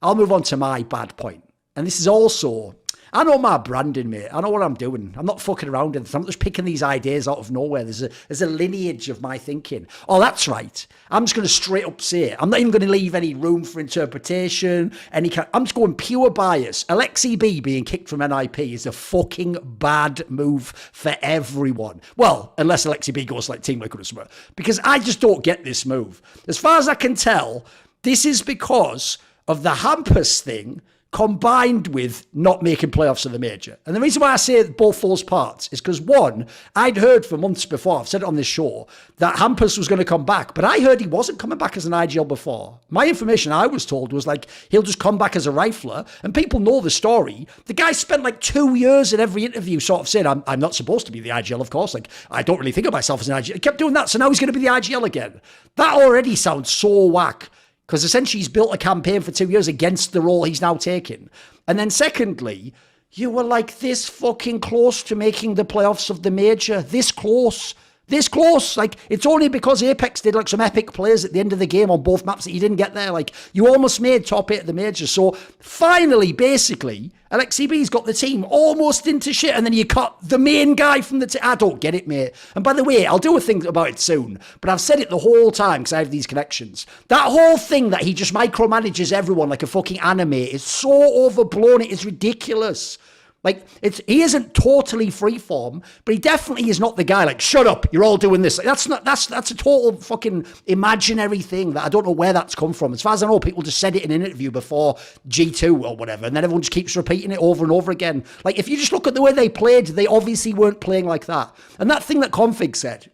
I'll move on to my bad point. And this is also, I know my branding, mate. I know what I'm doing. I'm not fucking around with this. I'm not just picking these ideas out of nowhere. There's a lineage of my thinking. Oh, that's right. I'm just going to straight up say it. I'm not even going to leave any room for interpretation. I'm just going pure bias. Aleksib being kicked from NiP is a fucking bad move for everyone. Well, unless Aleksib goes like Team Liquid or something. Because I just don't get this move. As far as I can tell, this is because of the Hampus thing combined with not making playoffs of the major. And the reason why I say both those parts is because, one, I'd heard for months before, I've said it on this show, that Hampus was going to come back, but I heard he wasn't coming back as an IGL before. My information I was told was like, he'll just come back as a rifler, and people know the story. The guy spent like 2 years in every interview sort of saying, I'm not supposed to be the IGL, of course. Like, I don't really think of myself as an IGL. He kept doing that, so now he's going to be the IGL again. That already sounds so whack. Because essentially he's built a campaign for 2 years against the role he's now taking. And then secondly, you were like this fucking close to making the playoffs of the major. This close. This close. Like, it's only because Apex did like some epic plays at the end of the game on both maps that you didn't get there. Like, you almost made top 8 of the major. So finally, basically, Aleksib's got the team almost into shit, and then you cut the main guy from the team. I don't get it, mate. And by the way, I'll do a thing about it soon, but I've said it the whole time because I have these connections. That whole thing that he just micromanages everyone like a fucking anime is so overblown, it is ridiculous. Like, he isn't totally freeform, but he definitely is not the guy like, shut up, you're all doing this. Like, that's a total fucking imaginary thing that I don't know where that's come from. As far as I know, people just said it in an interview before G2 or whatever, and then everyone just keeps repeating it over and over again. Like, if you just look at the way they played, they obviously weren't playing like that. And that thing that Config said,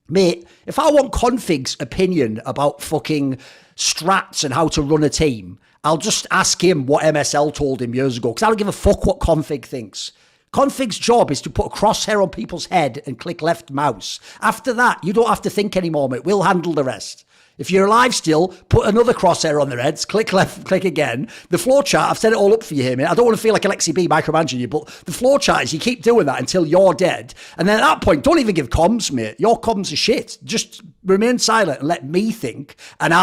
mate, if I want Config's opinion about fucking strats and how to run a team, I'll just ask him what MSL told him years ago, because I don't give a fuck what Config thinks. Config's job is to put a crosshair on people's head and click left mouse. After that, you don't have to think anymore, mate. We'll handle the rest. If you're alive still, put another crosshair on their heads, click left, click again. The flowchart, I've set it all up for you here, mate. I don't want to feel like Aleksib micromanaging you, but the flowchart is you keep doing that until you're dead. And then at that point, don't even give comms, mate. Your comms are shit. Just remain silent and let me think, and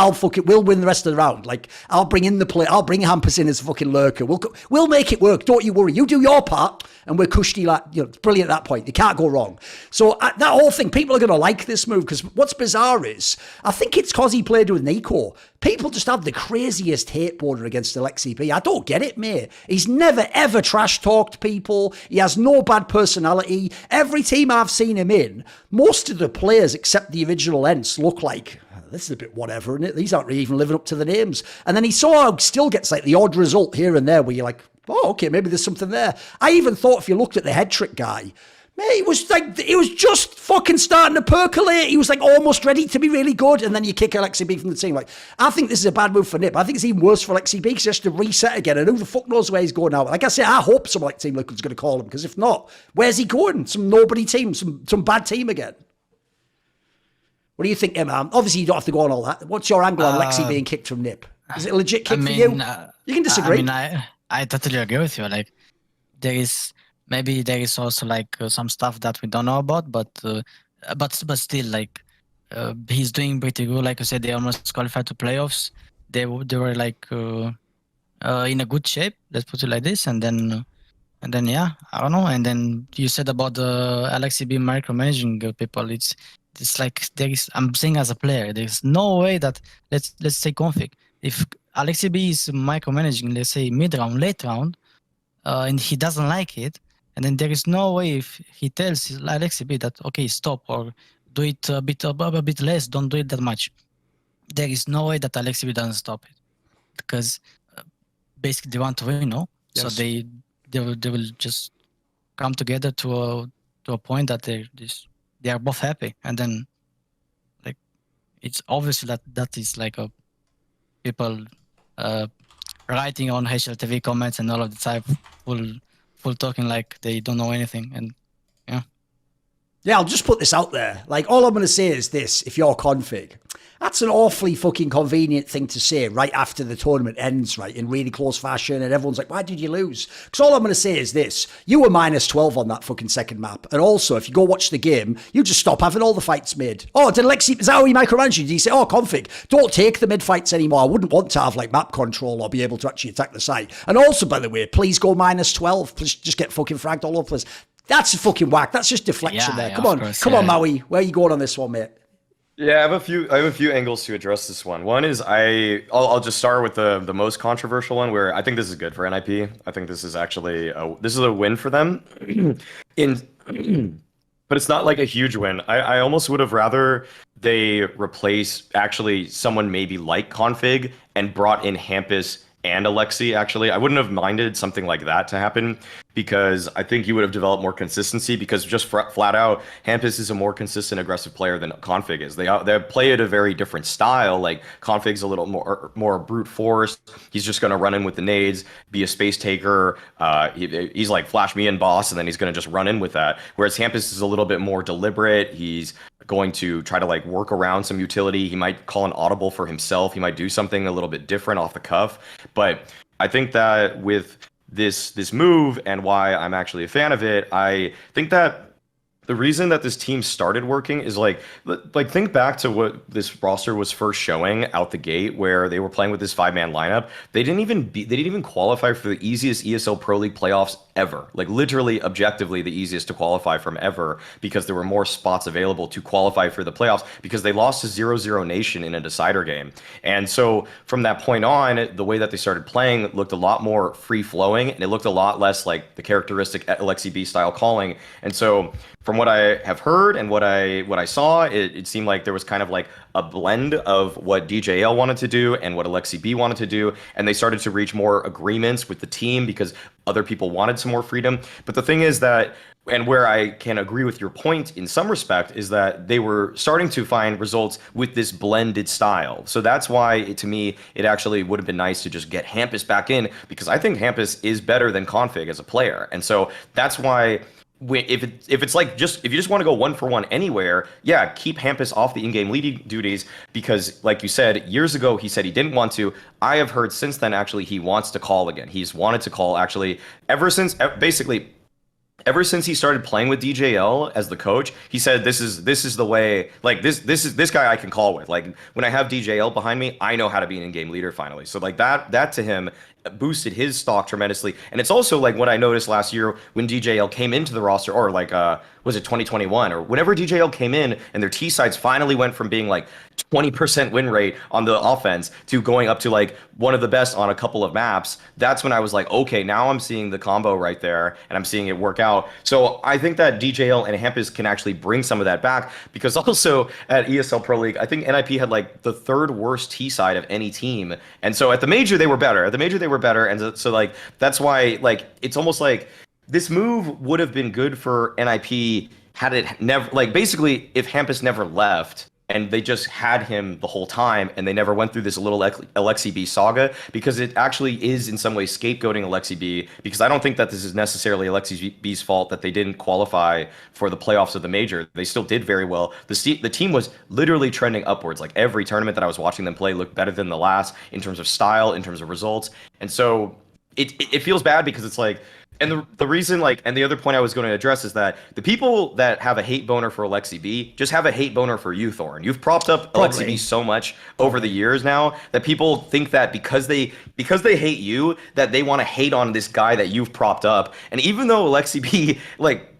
we'll win the rest of the round. Like, I'll bring in the play. I'll bring Hampus in as a fucking lurker. We'll make it work. Don't you worry. You do your part, and we're cushy. Like, it's brilliant at that point. You can't go wrong. So that whole thing, people are going to like this move, because what's bizarre is, I think it's because he played with Nico. People just have the craziest hate border against Aleksib. I don't get it, mate. He's never, ever trash-talked people. He has no bad personality. Every team I've seen him in, most of the players, except the original Ents, look like, this is a bit whatever, isn't it? These aren't really even living up to the names. And then he still gets like the odd result here and there where you're like, oh, okay, maybe there's something there. I even thought if you looked at the head trick guy, mate, it was just fucking starting to percolate. He was like almost ready to be really good, and then you kick Aleksib from the team. Like, I think this is a bad move for NiP. I think it's even worse for Aleksib because he has to reset again, and who the fuck knows where he's going now. Like I say, I hope someone like Team Liquid's going to call him, because if not, where's he going? Some nobody team, some bad team again. What do you think, Emma? Obviously, you don't have to go on all that. What's your angle on Aleksib being kicked from NiP? Is it a legit kick for you? You can disagree. I totally agree with you. Like, maybe there is also like some stuff that we don't know about, but still, like, he's doing pretty good. Like I said, they almost qualified to playoffs. They were like in a good shape. Let's put it like this, and then yeah, I don't know. And then you said about the Aleksib micromanaging people. It's like I'm saying as a player, there's no way that let's say Config. If Aleksib is micromanaging, let's say mid round, late round, and he doesn't like it, and then there is no way if he tells Aleksib that, okay, stop, or do it a bit less, don't do it that much. There is no way that Aleksib doesn't stop it, because basically they want to win, no? Yes. So they will just come together to a point that they are both happy, and then like it's obviously that is like a people writing on HLTV comments and all of the type full talking like they don't know anything, and yeah. Yeah, I'll just put this out there. Like, all I'm going to say is this: if you're config, that's an awfully fucking convenient thing to say right after the tournament ends, right, in really close fashion, and everyone's like, why did you lose? Because all I'm going to say is this: you were minus 12 on that fucking second map. And also, if you go watch the game, you just stop having all the fights made. Oh, did Aleksib, is that how he micromanaged you? Did he say, oh, config, don't take the mid fights anymore? I wouldn't want to have, like, map control or be able to actually attack the site. And also, by the way, please go minus 12. Please just get fucking fragged all over the place. That's a fucking whack. That's just deflection there. Come on, Maui. Where are you going on this one, mate? Yeah, I have a few angles to address this one. One is I'll just start with the most controversial one, where I think this is good for NiP. I think this is actually a win for them. But it's not like a huge win. I almost would have rather they replace actually someone maybe like Config and brought in Hampus and Aleksib. Actually, I wouldn't have minded something like that to happen, because I think you would have developed more consistency, because just flat out, Hampus is a more consistent, aggressive player than Config is. They play at a very different style. Like, Config's a little more brute force. He's just going to run in with the nades, be a space taker. He's like, flash me in, boss, and then he's going to just run in with that. Whereas Hampus is a little bit more deliberate. He's going to try to like work around some utility. He might call an audible for himself. He might do something a little bit different off the cuff. But I think that with this move, and why I'm actually a fan of it, I think that the reason that this team started working is like think back to what this roster was first showing out the gate, where they were playing with this 5-man lineup. They didn't even qualify for the easiest ESL Pro League playoffs ever. Like, literally, objectively, the easiest to qualify from ever, because there were more spots available to qualify for the playoffs, because they lost to 0-0 Nation in a decider game. And so from that point on, the way that they started playing looked a lot more free flowing, and it looked a lot less like the characteristic Aleksib style calling. And so from what I have heard and what I saw, it seemed like there was kind of like a blend of what DJL wanted to do and what Aleksib wanted to do, and they started to reach more agreements with the team because other people wanted some more freedom. But the thing is that, and where I can agree with your point in some respect, is that they were starting to find results with this blended style. So that's why, to me, it actually would have been nice to just get Hampus back in, because I think Hampus is better than Config as a player. And so that's why, if you just want to go 1-for-1 anywhere, yeah, keep Hampus off the in-game leading duties, because like you said, years ago he said he didn't want to. I have heard since then actually he wants to call again. He's wanted to call actually ever since he started playing with DJL as the coach. He said this is the way, like this guy I can call with. Like, when I have DJL behind me, I know how to be an in-game leader finally. So like that to him boosted his stock tremendously. And it's also like what I noticed last year when DJL came into the roster, or like was it 2021, or whenever DJL came in and their T sides finally went from being like 20% win rate on the offense to going up to like one of the best on a couple of maps. That's when I was like, okay, now I'm seeing the combo right there, and I'm seeing it work out. So I think that DJL and Hampus can actually bring some of that back, because also at ESL Pro League, I think NiP had like the 3rd worst T side of any team. And so at the major they were better. And so like that's why, like, it's almost like this move would have been good for NiP had it never, like, basically if Hampus never left and they just had him the whole time and they never went through this little Aleksib saga, because it actually is in some ways scapegoating Aleksib, because I don't think that this is necessarily Aleksib's fault that they didn't qualify for the playoffs of the major. They still did very well. The team was literally trending upwards. Like, every tournament that I was watching them play looked better than the last in terms of style, in terms of results. And so it feels bad, because it's like, and the reason, like, and the other point I was going to address is that the people that have a hate boner for Aleksib just have a hate boner for you, Thorin. You've propped up Aleksib so much over the years now that people think that because they hate you, that they want to hate on this guy that you've propped up. And even though Aleksib, like,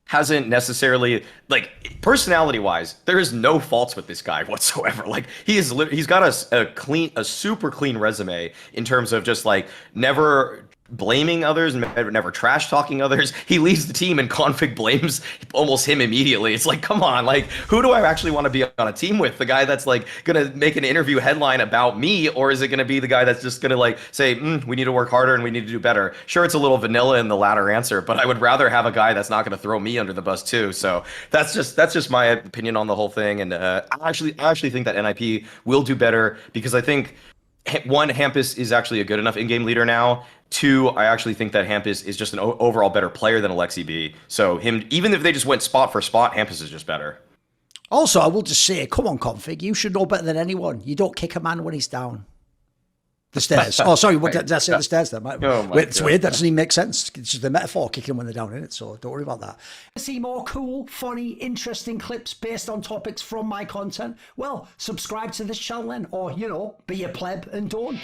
hasn't necessarily, like, personality wise, there is no faults with this guy whatsoever. Like, he's got a super clean resume in terms of just like never blaming others, never trash talking others. He leaves the team and Config blames almost him immediately. It's like, come on, like, who do I actually want to be on a team with? The guy that's like gonna make an interview headline about me, or is it gonna be the guy that's just gonna like say, we need to work harder and we need to do better? Sure, it's a little vanilla in the latter answer, but I would rather have a guy that's not gonna throw me under the bus too. So that's just my opinion on the whole thing. And I actually think that NiP will do better, because I think one, Hampus is actually a good enough in-game leader now. Two, I actually think that Hampus is just an overall better player than Aleksib. So him, even if they just went spot for spot, Hampus is just better. Also, I will just say, come on, Config, you should know better than anyone. You don't kick a man when he's down. The stairs. Oh, sorry, what did I say? The stairs there. It's weird. That doesn't even make sense. It's just the metaphor, kicking them when they're down in it. So don't worry about that. See more cool, funny, interesting clips based on topics from my content? Well, subscribe to this channel then, or, you know, be a pleb and don't.